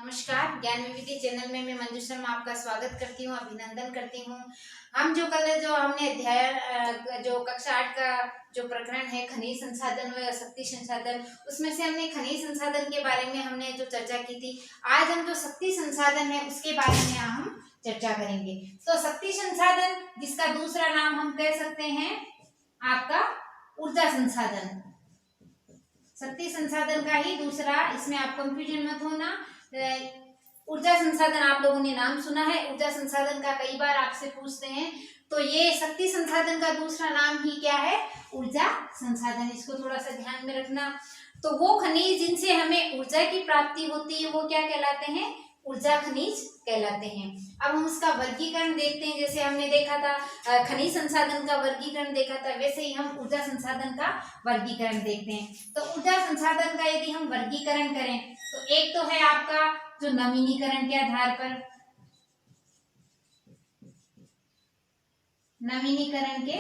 नमस्कार, ज्ञान विविधि चैनल में मैं मंजू शर्मा आपका स्वागत करती हूँ, अभिनंदन करती हूँ। हम जो कल जो हमने अध्याय जो कक्षा 8 का जो प्रकरण है खनिज संसाधन व शक्ति संसाधन, उसमें से हमने खनिज संसाधन के बारे में हमने जो चर्चा की थी। आज हम जो शक्ति संसाधन है उसके बारे में हम चर्चा करेंगे। तो शक्ति संसाधन, जिसका दूसरा नाम हम कह सकते हैं आपका ऊर्जा संसाधन, शक्ति संसाधन का ही दूसरा, इसमें आप कंफ्यूजन मत होना। ऊर्जा संसाधन आप लोगों ने नाम सुना है, ऊर्जा संसाधन का कई बार आपसे पूछते हैं, तो ये शक्ति संसाधन का दूसरा नाम ही क्या है? ऊर्जा संसाधन। इसको थोड़ा सा ध्यान में रखना। तो वो खनिज जिनसे हमें ऊर्जा की प्राप्ति होती है वो क्या कहलाते हैं? ऊर्जा खनिज कहलाते हैं। अब हम उसका वर्गीकरण देखते हैं। जैसे हमने देखा था खनिज संसाधन का वर्गीकरण देखा था, वैसे ही हम ऊर्जा संसाधन का वर्गीकरण देखते हैं। तो ऊर्जा संसाधन का यदि हम वर्गीकरण करें तो एक तो है आपका जो नवीनीकरण के आधार पर, नवीनीकरण के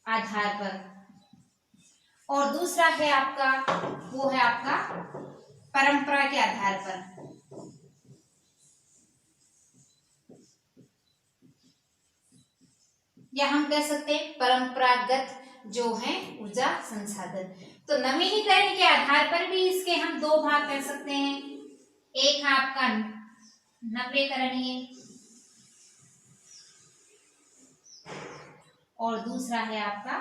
आधार पर, और दूसरा है आपका वो है आपका परंपरा के आधार पर। या हम कह सकते हैं परंपरागत जो है ऊर्जा संसाधन। तो नवीनीकरण के आधार पर भी इसके हम दो भाग कर सकते हैं। एक है आपका नव्यकरणीय और दूसरा है आपका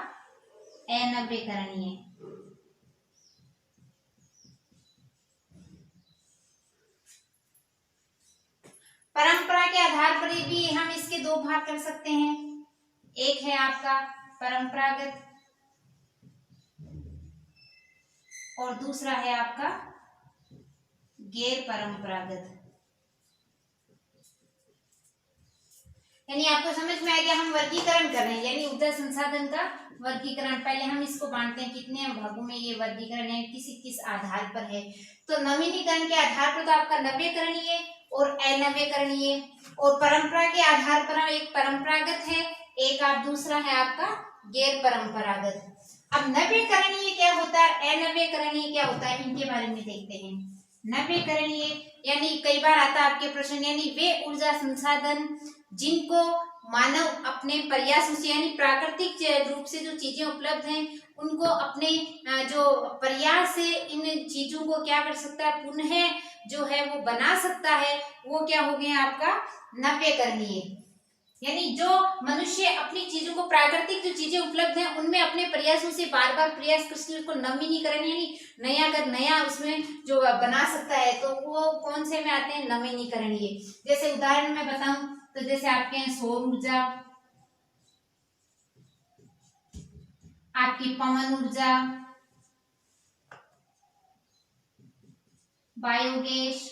अनव्यकरणीय। परंपरा के आधार पर भी हम इसके दो भाग कर सकते हैं। एक है आपका परंपरागत और दूसरा है आपका गैर परंपरागत। यानी आपको समझ में आ गया, हम वर्गीकरण कर रहे हैं, यानी ऊर्जा संसाधन का वर्गीकरण। पहले हम इसको बांटते हैं कितने भागों में ये वर्गीकरण है, किस आधार पर है। तो नवीनीकरण के आधार पर तो आपका नव्यकरणीय और अनव्यकरणीय, और परंपरा के आधार पर एक परंपरागत है, एक आप दूसरा है आपका गैर परंपरागत। अब नव्यकरणीय क्या होता है, अनव्यकरणीय क्या होता है, इनके बारे में देखते हैं। नव्यकरणीय यानी कई बार आता है आपके प्रश्न, यानी वे ऊर्जा संसाधन जिनको मानव अपने प्रयासों से, यानी प्राकृतिक रूप से जो चीजें उपलब्ध हैं उनको अपने जो प्रयास से इन चीजों को क्या कर सकता है, पुनः जो है वो बना सकता है, वो क्या हो गया आपका नव्यकरणीय। यानी जो मनुष्य अपनी चीजों को, प्राकृतिक जो चीजें उपलब्ध हैं उनमें अपने प्रयासों से बार बार प्रयास करके उसको नवीनीकरण यानी नया कर नया उसमें जो बना सकता है, तो वो कौन से में आते हैं? नवीनीकरणीय। जैसे उदाहरण मैं बताऊं तो जैसे आपके हैं सौर ऊर्जा, आपकी पवन ऊर्जा, बायोगैस,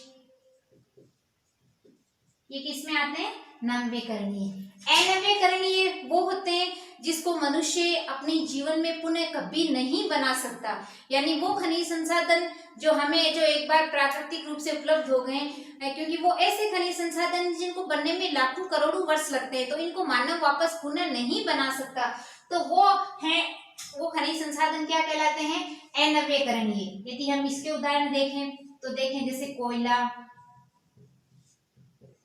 ये किसमें आते हैं? नव्यकरणीय। अनव्यकरणीय वो होते हैं जिसको मनुष्य अपने जीवन में पुनः कभी नहीं बना सकता। यानी वो खनिज संसाधन जो हमें जो एक बार प्राकृतिक रूप से उपलब्ध हो गए, क्योंकि वो ऐसे खनिज संसाधन जिनको बनने में लाखों करोड़ों वर्ष लगते हैं, तो इनको मानव वापस पुनः नहीं बना सकता। तो वो खनिज संसाधन क्या कहलाते हैं? अनव्यकरणीय। यदि हम इसके उदाहरण देखें तो देखें जैसे कोयला,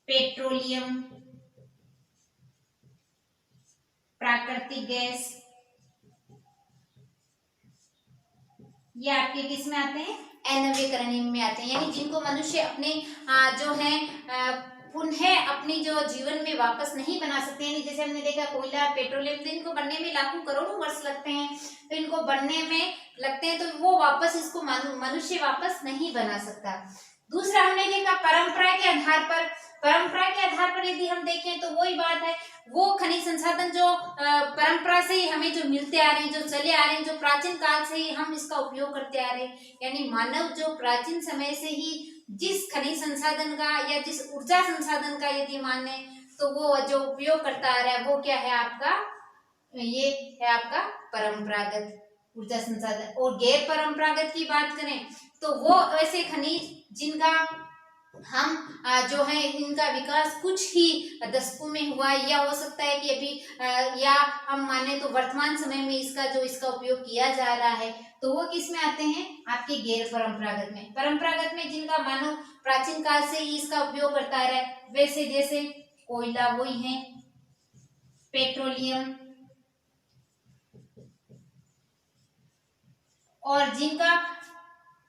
पेट्रोलियम, प्राकृतिक गैस, ये आपके किस में आते हैं? अनव्यकरणीय में आते हैं। यानी जिनको मनुष्य अपने जो है पुनः अपनी जो जीवन में वापस नहीं बना सकते। यानी जैसे हमने देखा कोयला, पेट्रोलियम, तो इनको बनने में लाखों करोड़ों वर्ष लगते हैं, तो इनको बनने में लगते हैं, तो वो वापस इसको मनुष्य वापस नहीं बना सकता। दूसरा हमने देखा परंपरा के आधार पर। परंपरा के आधार पर यदि हम देखें तो वही बात है, वो खनिज संसाधन जो परंपरा से ही हमें जो मिलते आ रहे हैं, जो चले आ रहे हैं, जो प्राचीन काल से ही हम इसका उपयोग करते आ रहे हैं। यानी मानव जो प्राचीन समय से ही जिस खनिज संसाधन का या जिस ऊर्जा संसाधन का यदि माने तो वो जो उपयोग करता आ रहा है वो क्या है आपका? ये है आपका परंपरागत ऊर्जा संसाधन। और गैर परंपरागत की बात करें तो वो ऐसे खनिज जिनका हम जो है इनका विकास कुछ ही दशकों में हुआ है, या हो सकता है कि अभी या हम माने तो वर्तमान समय में इसका उपयोग किया जा रहा है, तो वो किस में आते हैं? आपके गैर परंपरागत में। परंपरागत में जिनका मानो प्राचीन काल से ही इसका उपयोग करता रहा है। वैसे जैसे कोयला वही है, पेट्रोलियम, और जिनका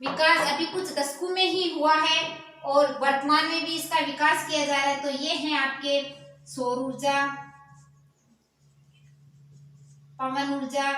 विकास अभी कुछ दशकों में ही हुआ है और वर्तमान में भी इसका विकास किया जा रहा है। तो ये हैं आपके सौर ऊर्जा, पवन ऊर्जा,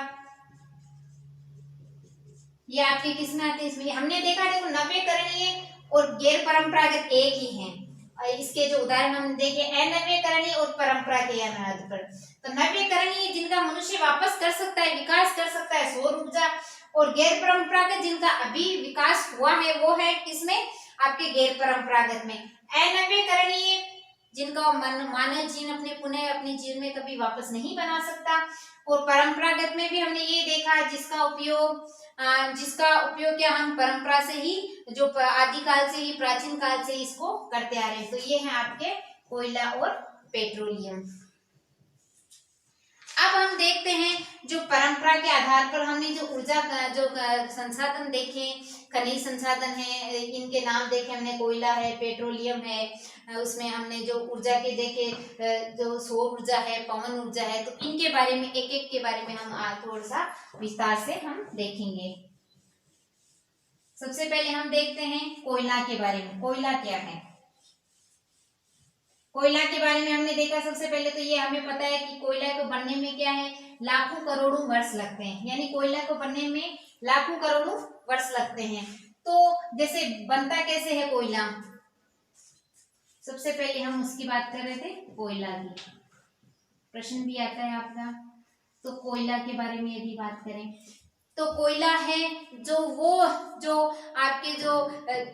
ये आपके किस में आते हैं? इसमें हमने देखा देखो नवीकरणीय और गैर परंपरागत एक ही हैं। और इसके जो उदाहरण हम देखे अनवीकरणीय और परंपरा के आधार पर। तो नवीकरणीय जिनका मनुष्य वापस कर सकता है, विकास कर सकता है, सौर ऊर्जा, और गैर परंपरागत जिनका अभी विकास हुआ है वो है किसमें? आपके गैर परंपरागत में। अनवीकरणीय जिनका मानव जीवन अपने पुनः अपने जीवन में कभी वापस नहीं बना सकता, और परंपरागत में भी हमने ये देखा जिसका उपयोग क्या हम परंपरा से ही, जो आदि काल से ही, प्राचीन काल से इसको करते आ रहे हैं। तो ये है आपके कोयला और पेट्रोलियम। अब हम देखते हैं जो परंपरा के आधार पर हमने जो ऊर्जा जो संसाधन देखे, खनिज संसाधन है, इनके नाम देखे हमने, कोयला है, पेट्रोलियम है, उसमें हमने जो ऊर्जा के देखे, जो सौर ऊर्जा है, पवन ऊर्जा है। तो इनके बारे में एक एक के बारे में हम थोड़ा सा विस्तार से हम देखेंगे। सबसे पहले हम देखते हैं कोयला के बारे में। कोयला क्या है? कोयला के बारे में हमने देखा सबसे पहले तो ये हमें पता है कि कोयला को बनने में क्या है, लाखों करोड़ों वर्ष लगते हैं। यानी कोयला को बनने में लाखों करोड़ों वर्ष लगते हैं। तो जैसे बनता कैसे है कोयला, सबसे पहले हम उसकी बात कर रहे थे, कोयला की। प्रश्न भी आता है आपका, तो कोयला के बारे में यदि बात करें तो कोयला है जो आपके जो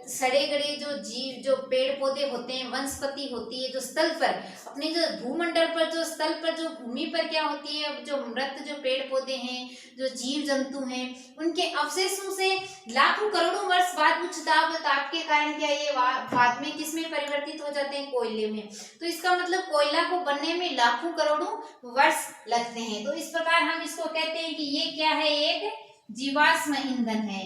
सड़े गड़े जो जीव, जो पेड़ पौधे होते हैं, वनस्पति होती है, जो स्थल पर अपने जो भूमंडल पर, जो स्थल पर, जो भूमि पर क्या होती है, जो मृत जो पेड़ पौधे हैं, जो जीव जंतु हैं, उनके अवशेषों से लाखों करोड़ों वर्ष बाद उच्च ताप के कारण क्या ये बाद में किसमें परिवर्तित हो जाते हैं? कोयले में। तो इसका मतलब कोयला को बनने में लाखों करोड़ों वर्ष लगते हैं। तो इस प्रकार हम इसको कहते हैं कि ये क्या है, एक जीवाश्म ईंधन है,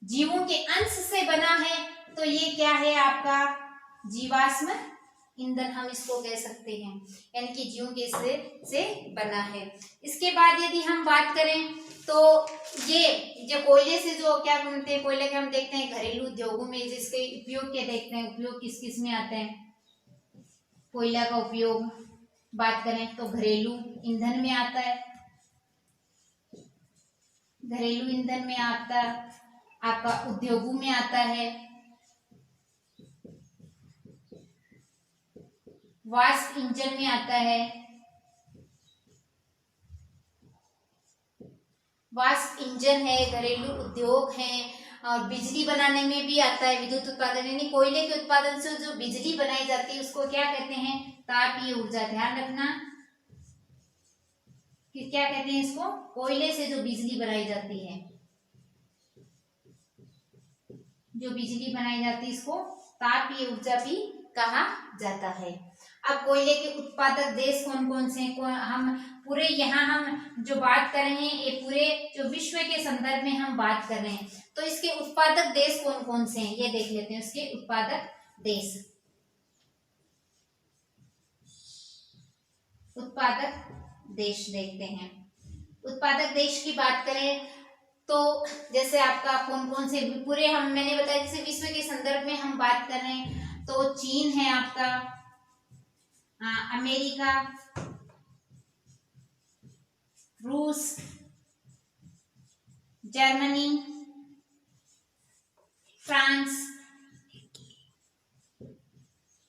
जीवों के अंश से बना है। तो ये क्या है आपका जीवाश्म ईंधन, हम इसको कह सकते हैं, यानी कि जीवों के से बना है। इसके बाद यदि हम बात करें तो ये जो कोयले से जो क्या बनते हैं, कोयले के हम देखते हैं घरेलू उद्योगों में जिसके उपयोग क्या देखते हैं, उपयोग किस किस में आते हैं? कोयला का उपयोग बात करें तो घरेलू ईंधन में आता है, घरेलू ईंधन में आता है, आपका उद्योगों में आता है, वाष्प इंजन में आता है, वाष्प इंजन है, घरेलू उद्योग है, और बिजली बनाने में भी आता है, विद्युत उत्पादन, यानी कोयले के उत्पादन से जो बिजली बनाई जाती है उसको क्या कहते हैं? तापीय ऊर्जा। ध्यान रखना कि क्या कहते हैं इसको, कोयले से जो बिजली बनाई जाती है, जो बिजली बनाई जाती है इसको तापीय ऊर्जा भी कहा जाता है। अब कोयले के उत्पादक देश कौन कौन से हैं? हम पूरे यहाँ हम जो बात कर रहे हैं ये पूरे जो विश्व के संदर्भ में हम बात कर रहे हैं। तो इसके उत्पादक देश कौन कौन से हैं ये देख लेते हैं। उसके उत्पादक देश, उत्पादक देश देखते हैं। उत्पादक देश की बात करें तो जैसे आपका कौन कौन से पूरे हम मैंने बताया, जैसे विश्व के संदर्भ में हम बात कर रहे हैं तो चीन है आपका, अमेरिका, रूस, जर्मनी, फ्रांस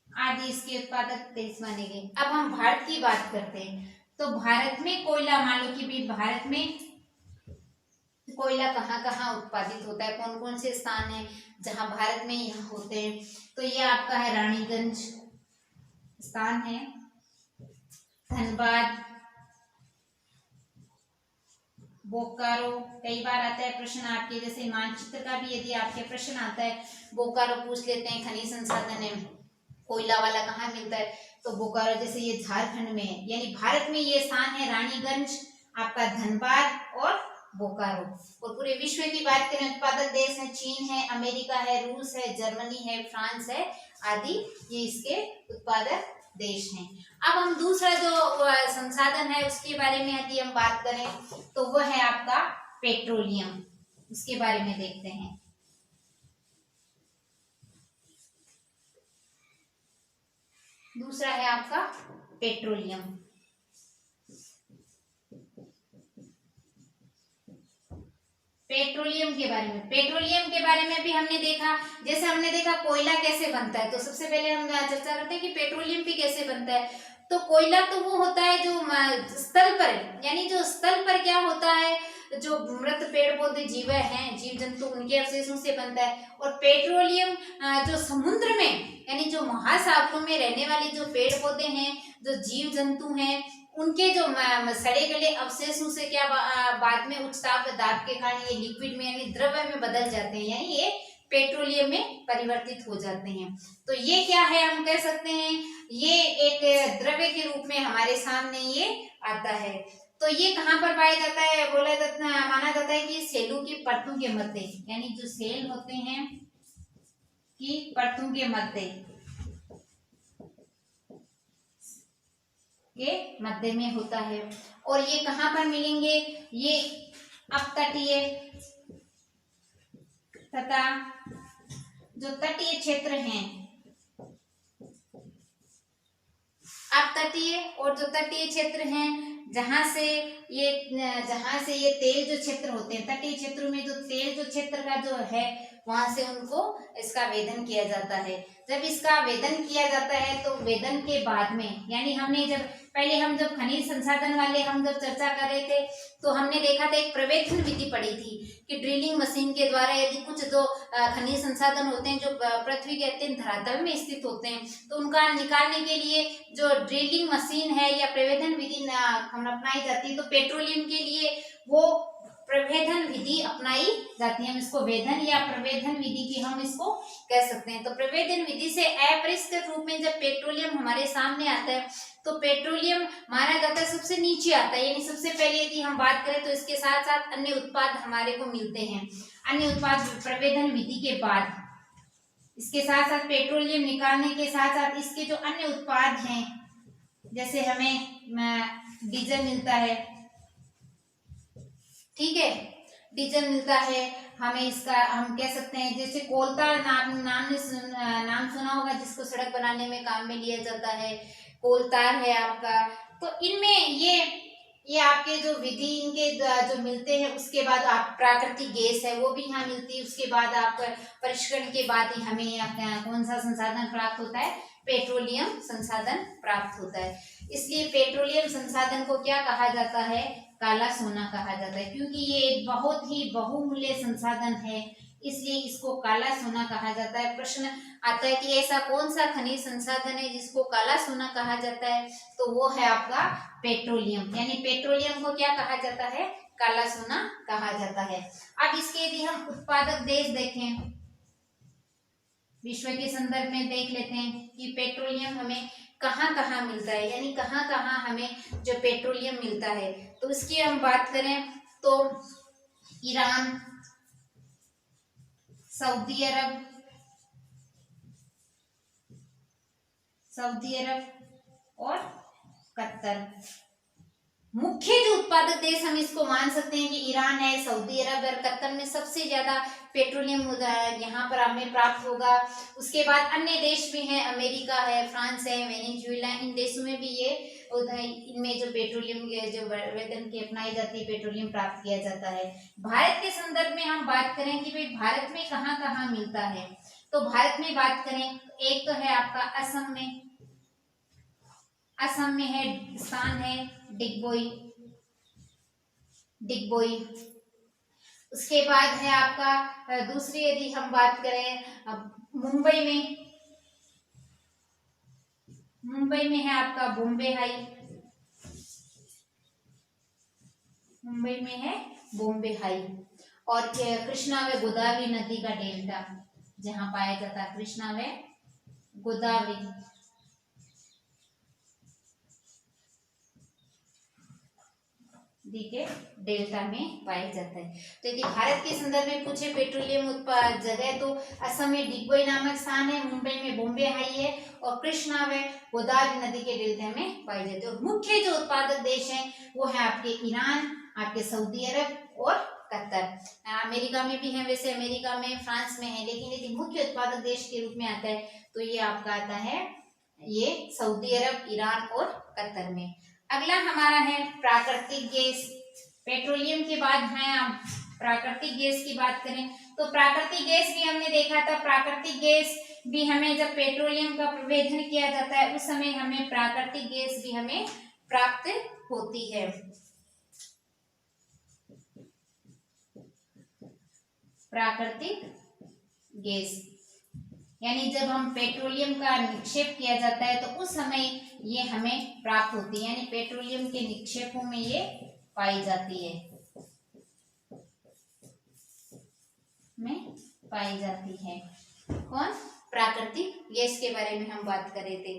आदि इसके उत्पादक देश माने गए। अब हम भारत की बात करते हैं तो भारत में कोयला, मान लो कि भी भारत में कोयला कहाँ कहाँ उत्पादित होता है, कौन कौन से स्थान है जहां भारत में यह होते हैं। तो ये आपका है रानीगंज स्थान है, धनबाद, बोकारो, कई बार आता है प्रश्न आपके, जैसे मानचित्र का भी यदि आपके प्रश्न आता है, बोकारो पूछ लेते हैं, खनिज संसाधन है, कोयला वाला कहाँ मिलता है, तो बोकारो, जैसे ये झारखंड में है, यानी भारत में ये स्थान है रानीगंज, आपका धनबाद और बोकारो। और पूरे विश्व की बात करें उत्पादक देश है चीन है, अमेरिका है, रूस है, जर्मनी है, फ्रांस है आदि, ये इसके उत्पादक देश हैं। अब हम दूसरा जो संसाधन है उसके बारे में यदि हम बात करें तो वो है आपका पेट्रोलियम। उसके बारे में देखते हैं। दूसरा है आपका पेट्रोलियम। पेट्रोलियम के बारे में भी हमने देखा, जैसे हमने देखा कोयला कैसे बनता है, तो सबसे पहले हम चर्चा करते हैं कि पेट्रोलियम भी कैसे बनता है। तो कोयला तो वो होता है जो स्थल पर, यानी जो स्थल पर क्या होता है, जो मृत पेड़ पौधे जीव हैं, जीव जंतु, उनके अवशेषों से बनता है। और पेट्रोलियम जो समुद्र में, यानी जो महासागरों में रहने वाले जो पेड़ पौधे हैं, जो जीव जंतु हैं, उनके जो सड़े गले अवशेषों से क्या बाद में उच्च ताप दाब के कारण ये लिक्विड में यानी द्रव्य में बदल जाते हैं, यानी ये पेट्रोलियम में परिवर्तित हो जाते हैं। तो ये क्या है, हम कह सकते हैं ये एक द्रव्य के रूप में हमारे सामने ये आता है। तो ये कहाँ पर पाया जाता है, माना जाता है कि सेलों की परतों के मध्य, यानी जो सेल होते हैं की परतों के मध्य में होता है। और ये कहाँ पर मिलेंगे, ये अपतटीय तथा जो तटीय क्षेत्र हैं, अपतटीय और जो तटीय क्षेत्र हैं, जहां से ये तेल जो क्षेत्र होते हैं, तटीय क्षेत्रों में जो तेल जो क्षेत्र का जो है, वहां से उनको इसका वेधन किया जाता है। जब इसका वेधन किया जाता है तो वेधन के बाद में, यानी हमने जब खनिज संसाधन वाले हम जब चर्चा कर रहे थे तो हमने देखा था एक प्रवेधन विधि पढ़ी थी कि ड्रिलिंग मशीन के द्वारा यदि कुछ जो खनिज संसाधन होते हैं जो पृथ्वी के अत्यंत धरातल में स्थित होते हैं, तो उनका निकालने के लिए जो ड्रिलिंग मशीन है या प्रवेधन विधि हम अपनाई जाती है। तो पेट्रोलियम के लिए वो प्रभेदन विधि अपनाई जाती है। हम इसको वेधन या प्रवेधन विधि की हम इसको कह सकते हैं। तो प्रवेधन विधि से अपरिष्कृत रूप में जब पेट्रोलियम हमारे सामने आता है तो पेट्रोलियम माना जाता है सबसे नीचे आता है, यानी सबसे पहले यदि हम बात करें तो इसके साथ साथ अन्य उत्पाद हमारे को मिलते हैं। अन्य उत्पाद प्रवेधन विधि के बाद इसके साथ साथ पेट्रोलियम निकालने के साथ साथ इसके जो अन्य उत्पाद हैं, जैसे हमें डीजल मिलता है, ठीक है, डीजल मिलता है हमें, इसका हम कह सकते हैं जैसे कोलता नाम सुना होगा, जिसको सड़क बनाने में काम में लिया जाता है, कोलतार है आपका। तो इनमें ये आपके जो विधि इनके जो मिलते हैं, उसके बाद आप प्राकृतिक गैस है वो भी यहाँ मिलती है। उसके बाद आप परिष्करण के बाद ही हमें कौन सा संसाधन प्राप्त होता है, पेट्रोलियम संसाधन प्राप्त होता है। इसलिए पेट्रोलियम संसाधन को क्या कहा जाता है, काला सोना कहा जाता है, क्योंकि ये एक बहुत ही बहुमूल्य संसाधन है, इसलिए इसको काला सोना कहा जाता है। प्रश्न आता है कि ऐसा कौन सा खनिज संसाधन है जिसको काला सोना कहा जाता है, तो वो है आपका पेट्रोलियम। यानी पेट्रोलियम को क्या कहा जाता है, काला सोना कहा जाता है। अब इसके यदि हम उत्पादक देश देखें, विश्व के संदर्भ में देख लेते हैं कि पेट्रोलियम हमें कहाँ कहाँ मिलता है, यानी कहाँ कहाँ हमें जो पेट्रोलियम मिलता है। तो इसकी हम बात करें तो ईरान, सऊदी अरब और कतर, मुख्य जो उत्पादक देश हम इसको मान सकते हैं कि ईरान है, सऊदी अरब और कतर में सबसे ज्यादा पेट्रोलियम यहाँ पर हमें प्राप्त होगा। उसके बाद अन्य देश भी हैं, अमेरिका है, फ्रांस है, वेनेजुएला, इन देशों में भी ये इनमें जो पेट्रोलियम जो वेधन की अपनाई जाती है, पेट्रोलियम प्राप्त किया जाता है। भारत के संदर्भ में हम बात करें कि भाई भारत में कहाँ कहाँ मिलता है, तो भारत में बात करें एक तो है आपका असम में है, स्थान है डिगबोई। उसके बाद है आपका दूसरी यदि हम बात करें मुंबई में है आपका बॉम्बे हाई। और कृष्णा व गोदावरी नदी का डेल्टा जहां पाया जाता है, कृष्णा व गोदावरी। नदी के डेल्टा में पाया जाता है। तो यदि भारत के संदर्भ में पूछे पेट्रोलियम उत्पाद जगह, तो असम में डिगबोई नामक स्थान है, मुंबई में बॉम्बे हाई है, और कृष्णा व गोदावरी नदी के डेल्टा में पाए जाते हैं। और मुख्य जो उत्पादक देश हैं वो है आपके ईरान, आपके सऊदी अरब और कतर। अमेरिका में भी है, वैसे अमेरिका में, फ्रांस में है, लेकिन यदि मुख्य उत्पादक देश के रूप में आता है तो ये आपका आता है ये सऊदी अरब, ईरान और कतर में। अगला हमारा है प्राकृतिक गैस। पेट्रोलियम के बाद है आप प्राकृतिक गैस की बात करें तो प्राकृतिक गैस भी हमने देखा था। प्राकृतिक गैस भी हमें जब पेट्रोलियम का प्रवेधन किया जाता है उस समय हमें प्राकृतिक गैस भी हमें प्राप्त होती है। प्राकृतिक गैस यानी जब हम पेट्रोलियम का निक्षेप किया जाता है तो उस समय ये हमें प्राप्त होती है, यानी पेट्रोलियम के निक्षेपों में ये पाई जाती है, कौन? प्राकृतिक गैस के बारे में हम बात कर रहे थे।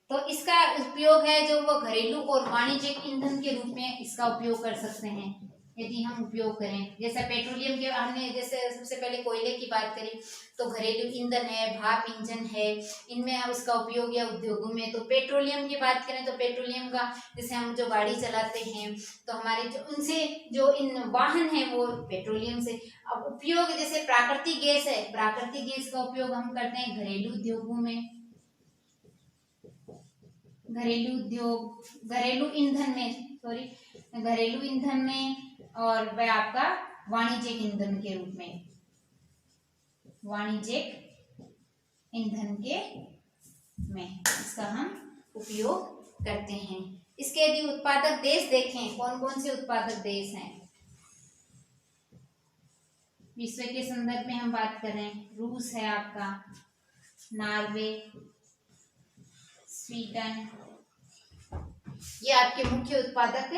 तो इसका उपयोग है जो वो घरेलू और वाणिज्यिक ईंधन के रूप में इसका उपयोग कर सकते हैं यदि हम उपयोग करें। जैसे पेट्रोलियम के हमने जैसे सबसे पहले कोयले की बात करी तो घरेलू ईंधन है, भाप इंजन है, इनमें उसका उपयोग या उद्योगों में। तो पेट्रोलियम की बात करें तो पेट्रोलियम का जैसे हम जो गाड़ी चलाते हैं तो हमारे जो उनसे जो इन वाहन है वो पेट्रोलियम से। अब उपयोग जैसे प्राकृतिक गैस है, प्राकृतिक गैस का उपयोग हम करते हैं घरेलू उद्योगों में, घरेलू ईंधन में और वह आपका वाणिज्यिक ईंधन के रूप में, इसका हम उपयोग करते हैं। इसके यदि उत्पादक देश देखें, कौन कौन से उत्पादक देश हैं विश्व के संदर्भ में हम बात करें, रूस है आपका, नॉर्वे, स्वीडन, ये आपके मुख्य उत्पादक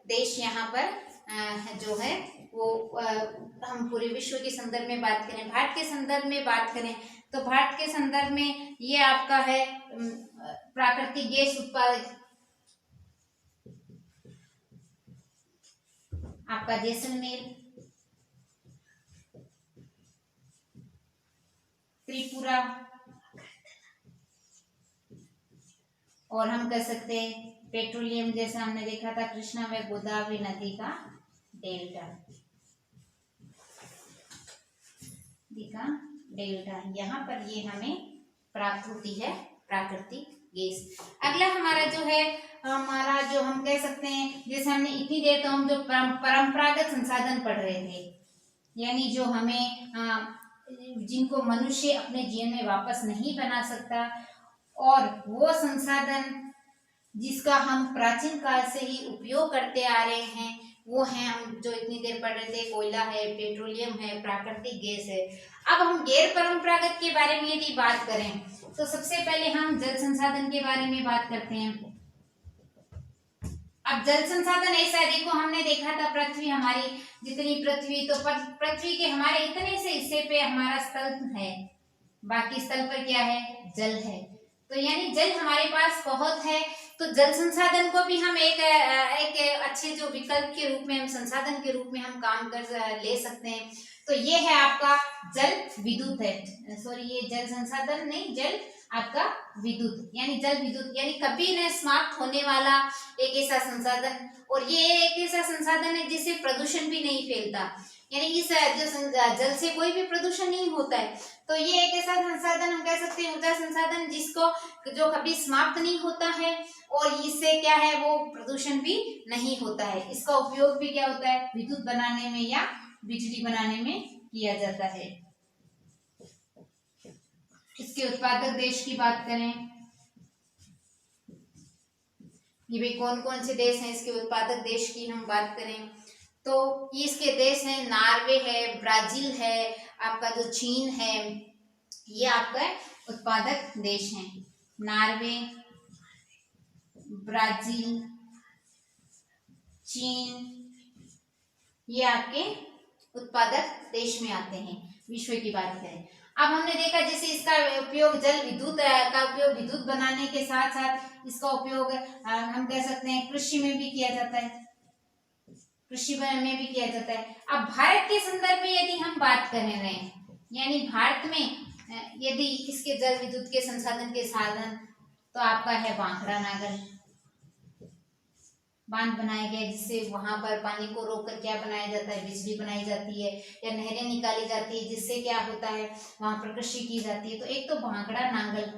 देश यहाँ पर जो है वो हम पूरे विश्व के संदर्भ में बात करें। भारत के संदर्भ में बात करें तो भारत के संदर्भ में ये आपका है प्राकृतिक गैस उत्पादक आपका जैसलमेर, त्रिपुरा, और हम कह सकते हैं पेट्रोलियम जैसा हमने देखा था कृष्णा व गोदावरी नदी का डेल्टा, यहाँ पर ये हमें प्राप्त होती है प्राकृतिक गैस। अगला हमारा जो है हम कह सकते हैं जैसे हमने इतनी देर तो हम जो परंपरागत संसाधन पढ़ रहे थे, यानी जो हमें जिनको मनुष्य अपने जीवन में वापस नहीं बना सकता, और वो संसाधन जिसका हम प्राचीन काल से ही उपयोग करते आ रहे हैं वो है हम जो इतनी देर पढ़ रहे थे, कोयला है, पेट्रोलियम है, प्राकृतिक गैस है। अब हम गैर परंपरागत के बारे में यदि बात करें तो सबसे पहले हम जल संसाधन के बारे में बात करते हैं। अब जल संसाधन ऐसा है, देखो हमने देखा था पृथ्वी हमारी जितनी पृथ्वी, तो पृथ्वी के हमारे इतने से हिस्से पे हमारा स्थल है, बाकी स्थल पर क्या है? जल है। तो यानी जल हमारे पास बहुत है, तो जल संसाधन को भी हम एक अच्छे जो विकल्प के रूप में, हम संसाधन के रूप में हम काम कर ले सकते हैं। तो ये है आपका जल विद्युत है, ये जल संसाधन नहीं, जल आपका विद्युत, यानी जल विद्युत यानी कभी न समाप्त होने वाला एक ऐसा संसाधन, और ये एक ऐसा संसाधन है जिससे प्रदूषण भी नहीं फैलता, यानी इस जल से कोई भी प्रदूषण नहीं होता है। तो ये एक ऐसा संसाधन हम कह सकते हैं, ऊर्जा संसाधन जिसको जो कभी समाप्त नहीं होता है, और इससे क्या है वो प्रदूषण भी नहीं होता है। इसका उपयोग भी क्या होता है? विद्युत बनाने में या बिजली बनाने में किया जाता है। इसके उत्पादक देश की बात करें, ये भी कौन कौन से देश हैं इसके उत्पादक देश की हम बात करें तो इसके देश हैं नॉर्वे है, ब्राजील है, आपका जो चीन है, ये आपका उत्पादक देश हैं। नॉर्वे, ब्राजील, चीन, ये आपके उत्पादक देश में आते हैं विश्व की बात करें। अब हमने देखा जैसे इसका उपयोग जल विद्युत का उपयोग विद्युत बनाने के साथ साथ इसका उपयोग हम कह सकते हैं कृषि में भी किया जाता है। कृषि में भी किया जाता है। अब भारत के संदर्भ में यदि हम बात कर रहे हैं, यानी भारत में यदि इसके जल विद्युत के संसाधन के साधन, तो आपका है भाखड़ा नागल, बांध बनाए गए जिससे वहां पर पानी को रोक कर क्या बनाया जाता है, बिजली बनाई जाती है, या नहरें निकाली जाती है जिससे क्या होता है, वहां पर कृषि की जाती है। तो एक तो भाखड़ा नांगल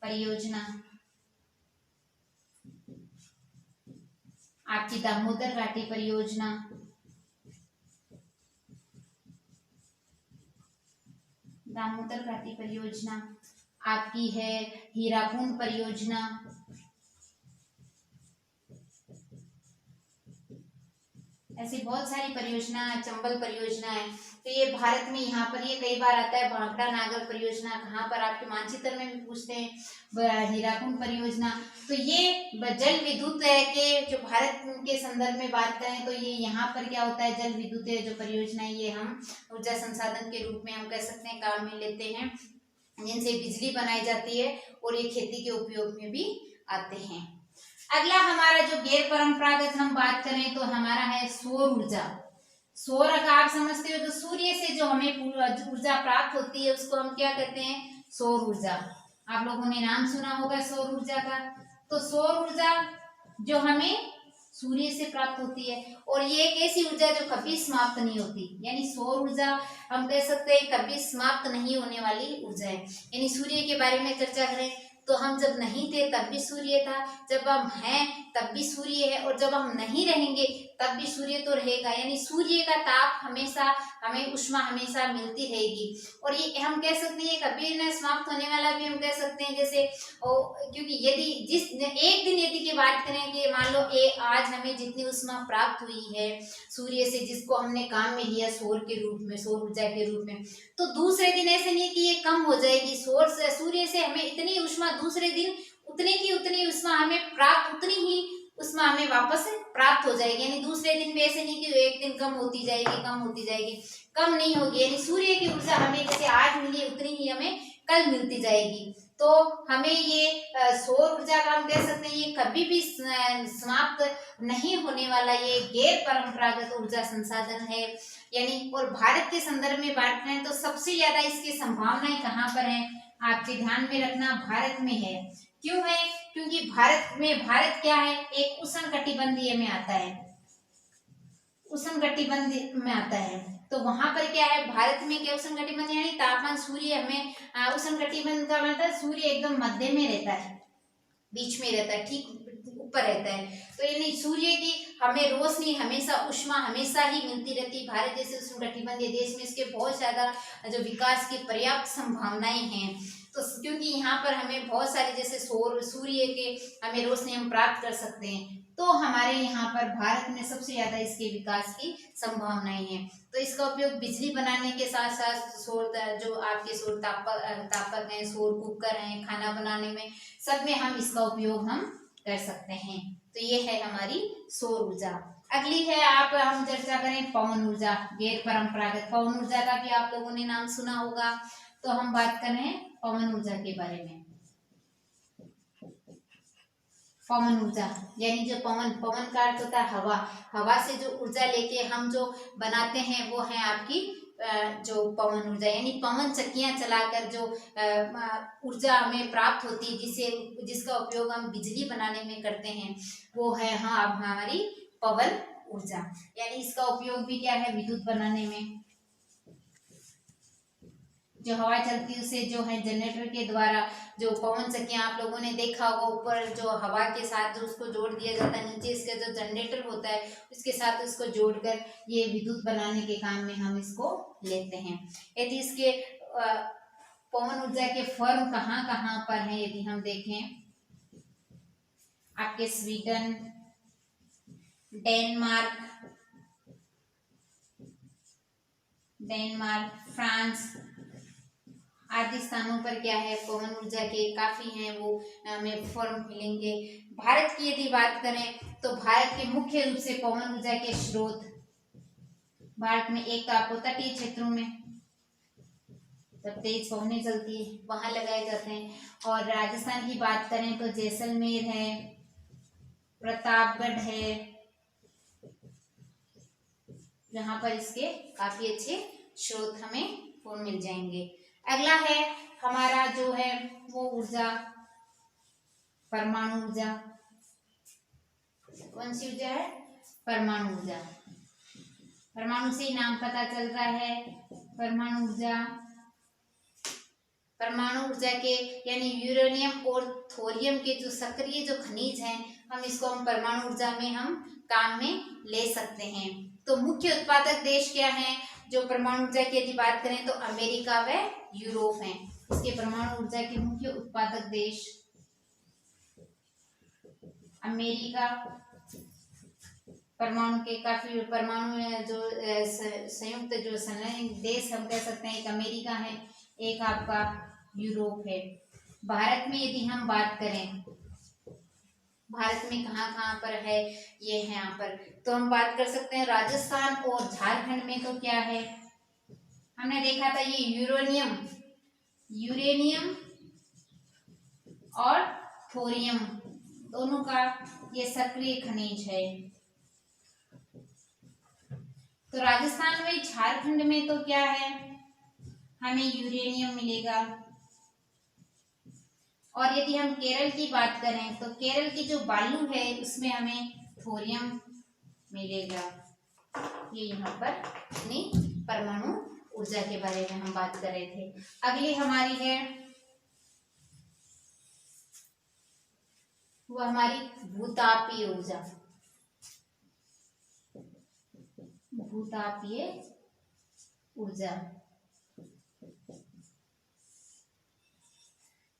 परियोजना, आपकी दामोदर घाटी परियोजना, दामोदर घाटी परियोजना, आपकी है हीराकुंड परियोजना, ऐसी बहुत सारी परियोजना, चंबल परियोजना है। तो ये भारत में यहाँ पर ये कई बार आता है, भाखड़ा नागल परियोजना, कहाँ पर आपके मानचित्र में भी पूछते हैं, हीराकुंड परियोजना। तो ये जल विद्युत है के जो भारत के संदर्भ में बात करें तो ये यहाँ पर क्या होता है, जल विद्युत है जो परियोजना है, ये हम ऊर्जा संसाधन के रूप में हम कह सकते हैं काम में लेते हैं, जिनसे बिजली बनाई जाती है और ये खेती के उपयोग में भी आते हैं। अगला हमारा जो गैर परंपरागत हम बात करें तो हमारा है सौर ऊर्जा। सौर का आप समझते हो, तो सूर्य से जो हमें ऊर्जा प्राप्त होती है उसको हम क्या कहते हैं, सौर ऊर्जा। आप लोगों ने नाम सुना होगा सौर ऊर्जा का। तो सौर ऊर्जा जो हमें सूर्य से प्राप्त होती है, और ये एक ऐसी ऊर्जा जो कभी समाप्त नहीं होती, यानी सौर ऊर्जा हम कह सकते हैं कभी समाप्त नहीं होने वाली ऊर्जा है। यानी सूर्य के बारे में चर्चा करें तो हम जब नहीं थे तब भी सूर्य था, जब हम हैं तब भी सूर्य है, और जब हम नहीं रहेंगे तब भी सूर्य तो रहेगा। यानी सूर्य का ताप हमेशा, हमें उष्मा हमेशा मिलती रहेगी, और ये हम कह सकते हैं कभी न समाप्त होने वाला भी हम कह सकते हैं। जैसे क्योंकि यदि जिस एक दिन यदि की बात करें कि मान लो आज हमें जितनी उष्मा प्राप्त हुई है सूर्य से, जिसको हमने काम में लिया सौर के रूप में, सौर ऊर्जा के रूप में, तो दूसरे दिन ऐसे नहीं कि ये कम हो जाएगी। सूर्य से हमें इतनी उष्मा दूसरे दिन उतनी की उतनी उष्मा हमें प्राप्त, उतनी ही उष्मा हमें वापस प्राप्त हो जाएगी। यानी दूसरे दिन भी ऐसे नहीं कि एक दिन कम होती जाएगी, कम होती जाएगी, कम नहीं होगी। यानी सूर्य की ऊर्जा हमें जैसे आज मिली उतनी ही हमें कल मिलती जाएगी। तो हमें ये सौर ऊर्जा का हम कह सकते हैं ये कभी भी समाप्त नहीं होने वाला ये गैर परंपरागत ऊर्जा संसाधन है। यानी और भारत के संदर्भ में बात करें तो सबसे ज्यादा इसकी संभावनाएं कहाँ पर है, आपके ध्यान में रखना भारत में है। क्यों है, क्योंकि भारत क्या है, एक उष्णकटिबंधीय में आता है, उष्णकटिबंधीय में आता है। तो वहां पर क्या है, भारत में क्या उष्णकटिबंधीय यानी तापमान सूर्य हमें उष्णकटिबंध का मतलब सूर्य एकदम मध्य में रहता है, बीच में रहता है, ठीक ऊपर रहता है। तो यानी सूर्य की हमें रोशनी हमेशा, उष्मा हमेशा ही मिलती रहती है। भारत जैसे उष्णकटिबंधीय देश में इसके बहुत ज्यादा जो विकास की पर्याप्त संभावनाएं हैं। तो क्योंकि यहाँ पर हमें बहुत सारे जैसे सूर्य के हमें रोशनी हम प्राप्त कर सकते हैं, तो हमारे यहाँ पर भारत में सबसे ज्यादा इसके विकास की संभावनाएं हैं। तो इसका उपयोग बिजली बनाने के साथ साथ सौर जो आपके सौर तापक हैं, सौर कुकर हैं, खाना बनाने में सब में हम इसका उपयोग हम कर सकते हैं। तो ये है हमारी सौर ऊर्जा। अगली है आप हम चर्चा करें पवन ऊर्जा, गैर परंपरागत पवन ऊर्जा का भी आप लोगों ने नाम सुना होगा। तो हम बात कर रहे हैं पवन ऊर्जा के बारे में। पवन ऊर्जा यानी जो पवन का अर्थ होता है हवा, हवा से जो ऊर्जा लेके हम जो बनाते हैं वो है आपकी जो पवन ऊर्जा, यानी पवन चक्कियां चलाकर जो ऊर्जा हमें प्राप्त होती है, जिसका उपयोग हम बिजली बनाने में करते हैं, वो है हाँ अब हमारी पवन ऊर्जा। यानी इसका उपयोग भी क्या है, विद्युत बनाने में। जो हवा चलती है उसे जो है जनरेटर के द्वारा जो पवन चक्कियां आप लोगों ने देखा होगा, ऊपर जो हवा के साथ जो उसको जोड़ दिया जाता है, नीचे इसका जो जनरेटर होता है उसके साथ उसको जोड़कर ये विद्युत बनाने के काम में हम इसको लेते हैं। यदि इसके पवन ऊर्जा के फर्म कहाँ कहाँ पर है, यदि हम देखें आपके स्वीडन, डेनमार्क, फ्रांस आदि स्थानों पर क्या है पवन ऊर्जा के काफी हैं, वो हमें फॉर्म मिलेंगे। भारत की यदि बात करें तो भारत के मुख्य रूप से पवन ऊर्जा के स्रोत भारत में एक तो आपको तटीय क्षेत्रों में जब तेज पवनें चलती है वहां लगाए जाते हैं, और राजस्थान की बात करें तो जैसलमेर है, प्रतापगढ़ है, जहाँ पर इसके काफी अच्छे स्रोत हमें वो मिल जाएंगे। अगला है हमारा जो है वो ऊर्जा परमाणु ऊर्जा। कौन सी ऊर्जा है? परमाणु ऊर्जा। परमाणु से ही नाम पता चल रहा है, परमाणु ऊर्जा। परमाणु ऊर्जा के यानी यूरेनियम और थोरियम के जो सक्रिय जो खनिज हैं, हम इसको हम परमाणु ऊर्जा में हम काम में ले सकते हैं। तो मुख्य उत्पादक देश क्या हैं जो परमाणु ऊर्जा की यदि बात करें तो अमेरिका व यूरोप हैं। इसके परमाणु ऊर्जा के मुख्य उत्पादक देश अमेरिका, परमाणु के काफी परमाणु जो संयुक्त जो देश हम कह सकते हैं, एक अमेरिका है, एक आपका यूरोप है। भारत में यदि हम बात करें, भारत में कहाँ कहाँ पर है, ये है यहाँ पर, तो हम बात कर सकते हैं राजस्थान और झारखंड में। तो क्या है, हमने देखा था ये यूरेनियम और थोरियम दोनों का ये सक्रिय खनिज है। तो राजस्थान में, झारखंड में तो क्या है, हमें यूरेनियम मिलेगा। और यदि हम केरल की बात करें तो केरल की जो बालू है उसमें हमें थोरियम मिलेगा। ये यहाँ पर अपनी परमाणु ऊर्जा के बारे में हम बात कर रहे थे। अगली हमारी है वो हमारी भूतापीय ऊर्जा। भूतापीय ऊर्जा,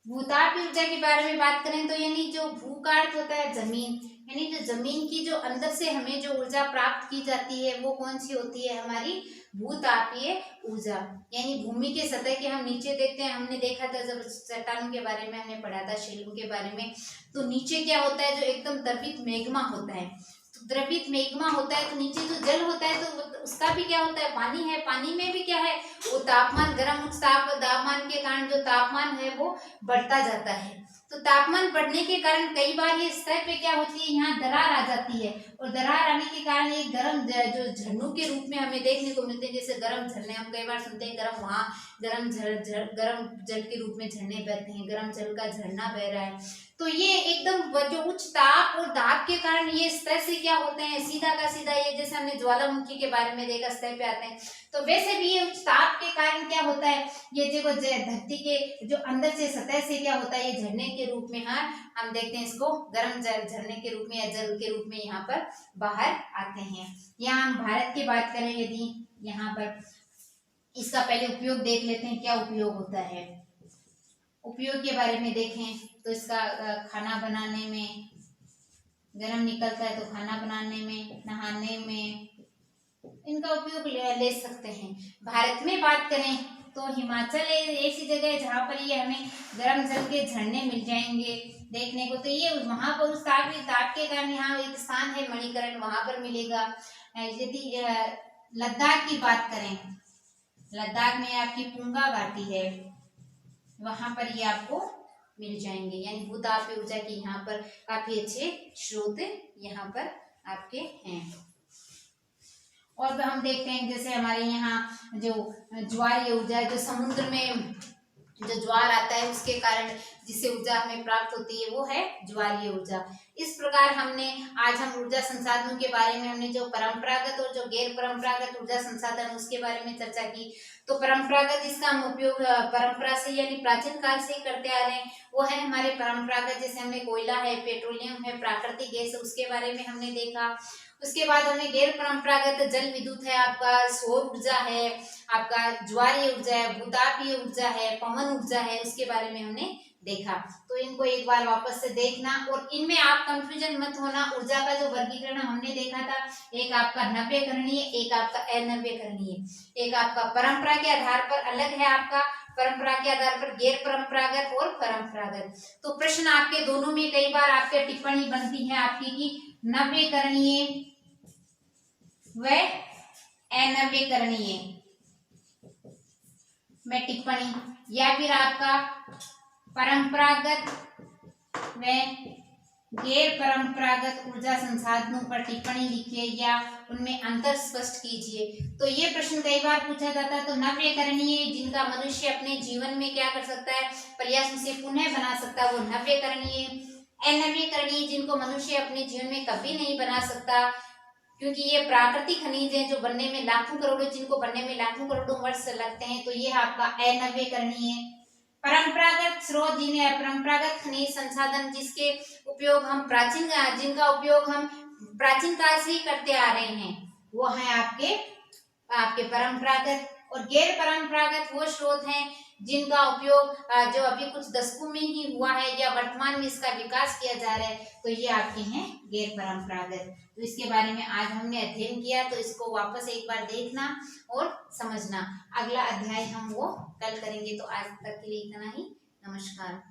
भूतापीय ऊर्जा के बारे में बात करें तो यानी जो भू का अर्थ होता है जमीन, यानी जो जमीन की जो अंदर से हमें जो ऊर्जा प्राप्त की जाती है वो कौन सी होती है, हमारी भूतापीय ऊर्जा। यानी भूमि के सतह के हम नीचे देखते हैं, हमने देखा था जब चट्टानों के बारे में हमने पढ़ा था, शिलाओं के बारे में, तो नीचे क्या होता है, जो एकदम द्रवित मैग्मा होता है। तो द्रवित मैग्मा होता है तो नीचे जो जल होता है तो उसका भी क्या होता है, पानी है। पानी में भी क्या है, वो तापमान, गर्म उच्च तापमान के कारण जो तापमान है वो बढ़ता जाता है। तो तापमान बढ़ने के कारण कई बार ये सतह पे क्या होती है, यहाँ दरार आ जाती है, और दरार आने के कारण ये गर्म जो झरनों के रूप में हमें देखने को मिलते हैं। जैसे गर्म झरने हम कई बार सुनते हैं, गर्म जल के रूप में झरने बहते हैं, गर्म जल का झरना बह रहा है। तो ये एकदम जो उच्च ताप और दाब के कारण ये सतह से क्या होते हैं, सीधा का सीधा, ये जैसे हमने ज्वालामुखी के बारे में देखा, सतह पे आते हैं। तो वैसे भी ये उच्च ताप के कारण क्या होता है, ये देखो धरती के जो अंदर से सतह से क्या होता है, ये झरने के रूप में हम देखते हैं इसको, गर्म झरने के रूप में या जल के रूप में यहाँ पर बाहर आते हैं। यहाँ हम भारत की बात करें, यदि यहाँ पर इसका पहले उपयोग देख लेते हैं, क्या उपयोग होता है। उपयोग के बारे में देखें तो इसका खाना बनाने में, गर्म निकलता है तो खाना बनाने में, नहाने में इनका उपयोग ले सकते हैं। भारत में बात करें तो हिमाचल ऐसी जगह है जहाँ पर ये हमें गर्म जल के झरने मिल जाएंगे देखने को। तो ये वहां पर उस ताप के कारण यहाँ एक स्थान है मणिकरण, वहां पर मिलेगा। यदि लद्दाख की बात करें, लद्दाख में आपकी पुंगा घाटी है, वहां पर ये आपको मिल जाएंगे। यानी भूतापीय ऊर्जा की यहाँ पर काफी अच्छे स्रोत यहाँ पर आपके हैं। और हम देखते हैं जैसे हमारे यहाँ जो ज्वारीय ऊर्जा है, जो समुद्र में जो ज्वार आता है उसके कारण जिससे ऊर्जा हमें प्राप्त होती है वो है ज्वारीय ऊर्जा। इस प्रकार आज हम ऊर्जा संसाधनों के बारे में हमने जो परंपरागत और जो गैर परंपरागत ऊर्जा संसाधन उसके बारे में चर्चा की। तो परंपरागत इसका हम उपयोग परंपरा से यानी प्राचीन काल से ही करते आ रहे हैं, वो है हमारे परंपरागत, जैसे हमने कोयला है, पेट्रोलियम है, प्राकृतिक गैस है, उसके बारे में हमने देखा। उसके बाद हमने गैर परंपरागत जल विद्युत है, आपका सौर ऊर्जा है, आपका ज्वारीय ऊर्जा है, भूतापीय ऊर्जा है, पवन ऊर्जा है, उसके बारे में हमने देखा। तो इनको एक बार वापस से देखना, और इनमें आप कंफ्यूजन मत होना। ऊर्जा का जो वर्गीकरण हमने देखा था, एक आपका नव्यकरणीय, एक आपका अनव्यकरणीय। एक आपका परंपरा के आधार पर अलग है, आपका परंपरा के आधार पर गैर परंपरागत और परंपरागत। तो प्रश्न आपके दोनों में कई बार आपके टिप्पणी बनती है आपकी कि नव्यकरणीय व अनव्यकरणीय में टिप्पणी, या फिर आपका परंपरागत व गैर परंपरागत ऊर्जा संसाधनों पर टिप्पणी लिखिए या उनमें अंतर स्पष्ट कीजिए। तो ये प्रश्न कई बार पूछा जाता है। तो नव्यकरणीय जिनका मनुष्य अपने जीवन में क्या कर सकता है, प्रयास से पुनः बना सकता है, वो नव्यकरणीय। अनव्यकरणीय जिनको मनुष्य अपने जीवन में कभी नहीं बना सकता, क्योंकि ये प्राकृतिक खनिज है जो बनने में लाखों करोड़ों, जिनको बनने में लाखों करोड़ों वर्ष लगते हैं, तो ये आपका अनव्यकरणीय है। परंपरागत स्रोत जिन्हें अपरंपरागत खनिज संसाधन जिसके उपयोग हम प्राचीन जिनका उपयोग हम प्राचीन काल से ही करते आ रहे हैं, वो है आपके आपके परंपरागत। और गैर परंपरागत वो स्रोत हैं जिनका उपयोग जो अभी कुछ दशकों में ही हुआ है या वर्तमान में इसका विकास किया जा रहा है, तो ये आपके हैं गैर परंपरागत। तो इसके बारे में आज हमने अध्ययन किया, तो इसको वापस एक बार देखना और समझना। अगला अध्याय हम वो कल करेंगे। तो आज तक के लिए इतना ही। नमस्कार।